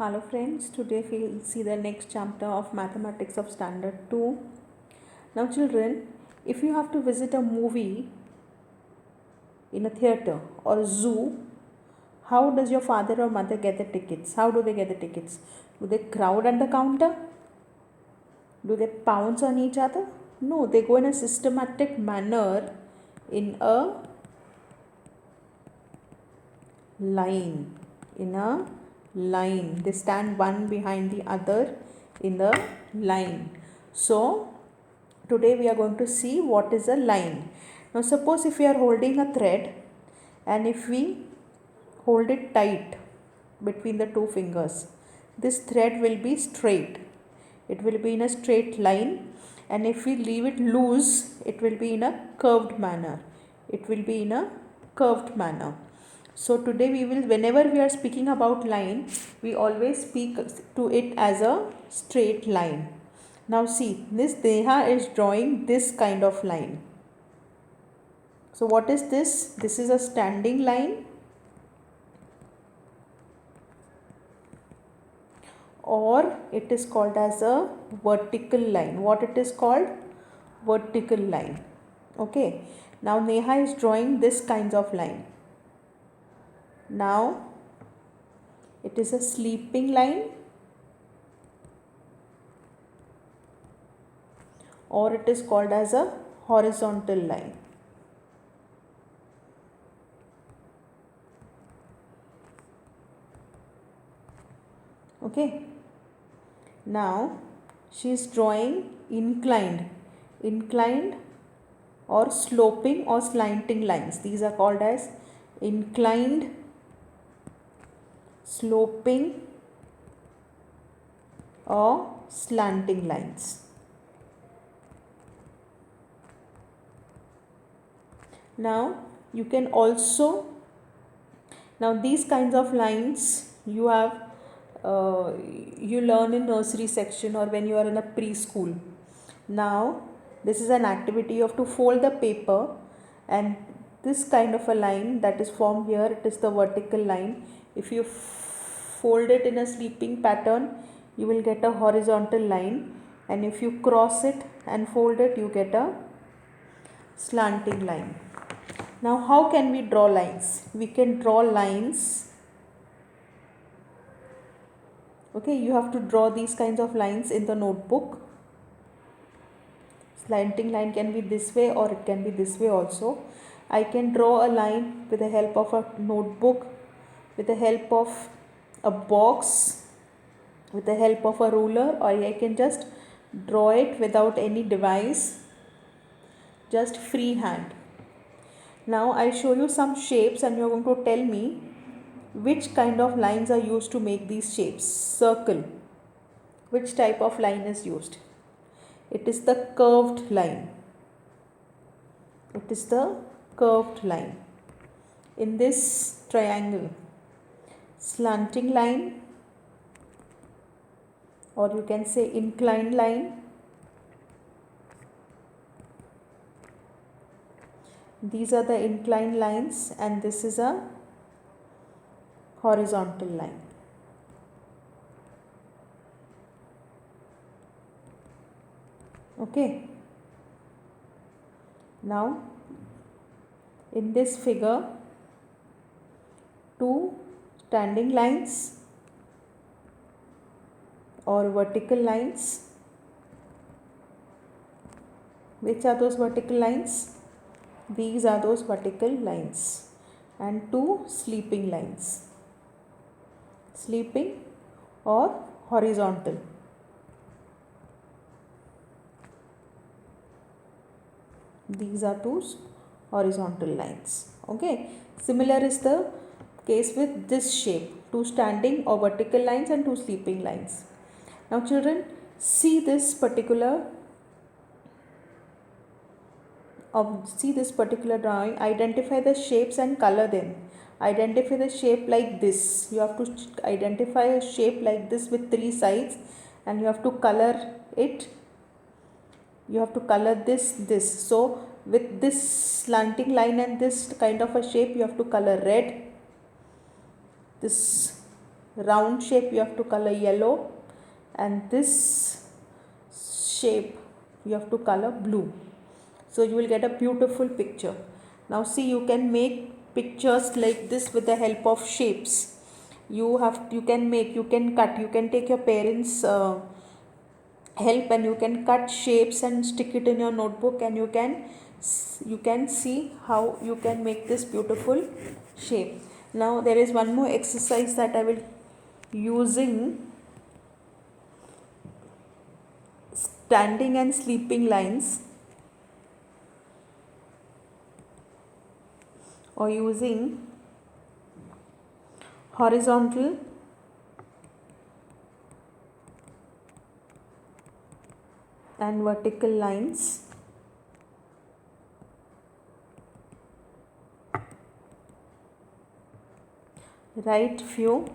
Hello friends, today we'll see the next chapter of Mathematics of Standard 2. Now children, if you have to visit a movie in a theater or a zoo, how does your father or mother get the tickets? How do they get the tickets? Do they crowd at the counter? Do they pounce on each other? No, they go in a systematic manner in a line. They stand one behind the other in the line. So today we are going to see what is a line. Now suppose if we are holding a thread and if we hold it tight between the two fingers, this thread will be straight. It will be in a straight line, and if we leave it loose, it will be in a curved manner. So today we will, whenever we are speaking about line, we always speak to it as a straight line. Now see, this Neha is drawing this kind of line. So what is this? This is a standing line, or it is called as a vertical line. What it is called? Vertical line. Okay. Now Neha is drawing this kinds of line. Now it is a sleeping line, or it is called as a horizontal line. Okay. Now she is drawing inclined or sloping or slanting lines. These are called as inclined, sloping or slanting lines. Now you can also, now these kinds of lines you have you learn in nursery section or when you are in a preschool. Now this is an activity, you have to fold the paper, and this kind of a line that is formed here, it is the vertical line. If you fold it in a sleeping pattern, you will get a horizontal line, and if you cross it and fold it, you get a slanting line. Now how can we draw lines? We can draw lines. Okay, you have to draw these kinds of lines in the notebook. Slanting line can be this way or it can be this way also. I can draw a line with the help of a notebook, with the help of a box, with the help of a ruler, or I can just draw it without any device, just freehand. Now I'll show you some shapes and you're going to tell me which kind of lines are used to make these shapes. Circle. Which type of line is used? It is the curved line. It is the curved line. In this triangle, slanting line, or you can say inclined line. These are the inclined lines, and this is a horizontal line. Okay. Now in this figure, two standing lines or vertical lines. Which are those vertical lines? These are those vertical lines, and two sleeping lines. Sleeping or horizontal. These are two horizontal lines. Okay. Similar is the case with this shape. Two standing or vertical lines and two sleeping lines. Now children, see this particular drawing. Identify the shapes and color them. Identify the shape like this. You have to identify a shape like this with three sides, and you have to color it. You have to color this. So with this slanting line and this kind of a shape, you have to color red, this round shape you have to color yellow, and this shape you have to color blue. So you will get a beautiful picture. Now see, you can make pictures like this with the help of shapes. You can cut, you can take your parents help, and you can cut shapes and stick it in your notebook, and you can see how you can make this beautiful shape. Now there is one more exercise that I will using standing and sleeping lines, or using horizontal and vertical lines. Write few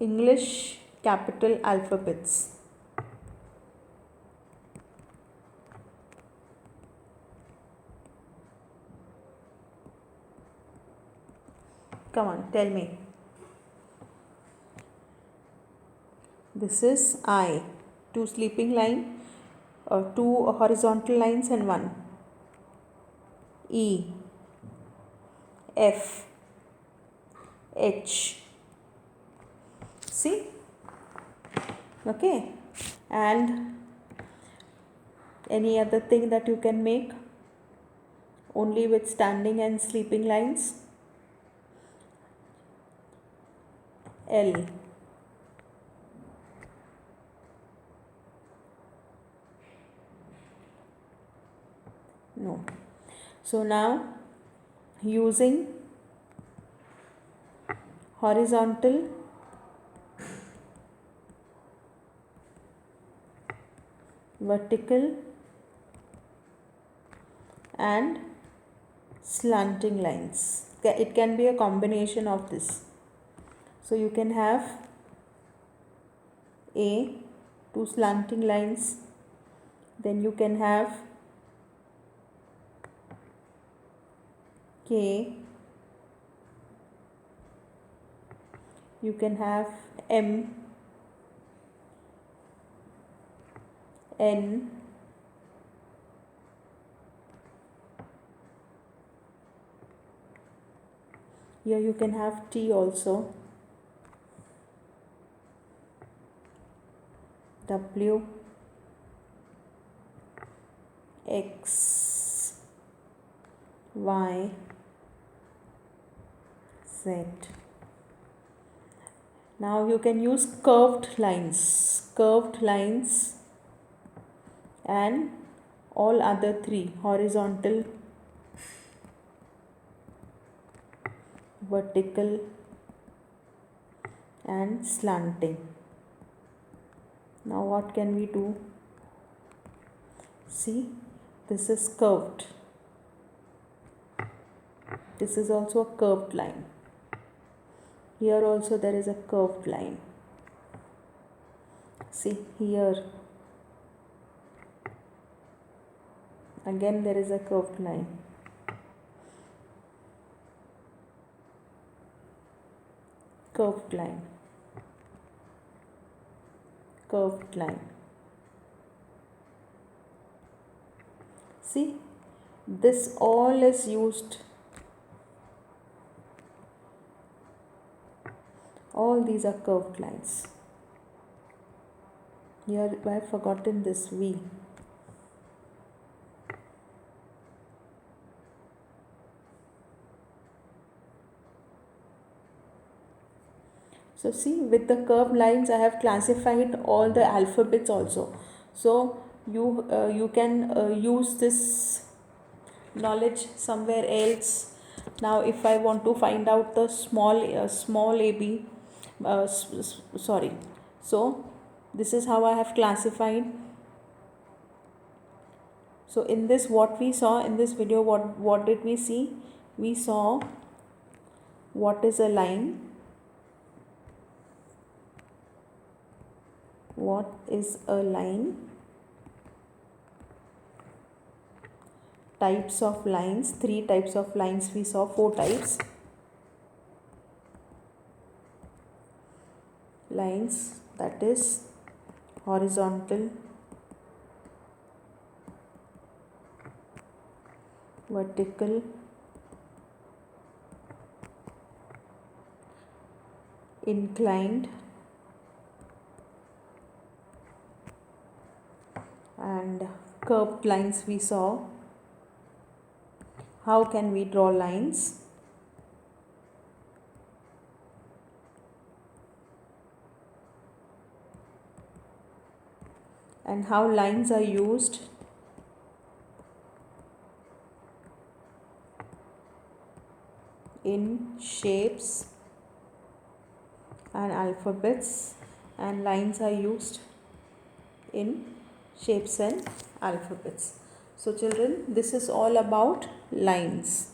English capital alphabets. Come on, tell me. This is I. Two sleeping line, or two horizontal lines and one. E, F, H. See? Okay. And any other thing that you can make only with standing and sleeping lines? L. No. So now using horizontal vertical and slanting lines. It can be a combination of this. So you can have A, two slanting lines, then you can have K, you can have M, N, here you can have T also, W, X, Y, Z. Now you can use curved lines and all other three, horizontal, vertical and slanting. Now what can we do? See, this is curved. This is also a curved line. Here also there is a curved line. See, here again there is a curved line. Curved line. Curved line. See, this all is used. All these are curved lines. Here I have forgotten this V. So see, with the curved lines I have classified all the alphabets also. So you can use this knowledge somewhere else. Now if I want to find out the small ab, sorry, so this is how I have classified. So in this, what we saw in this video, what did we see? We saw what is a line, what is a line, types of lines, 3 types of lines we saw, 4 types. lines, that is horizontal, vertical, inclined, and curved lines we saw. How can we draw lines? And how lines are used in shapes and alphabets, and lines are used in shapes and alphabets. So children, this is all about lines.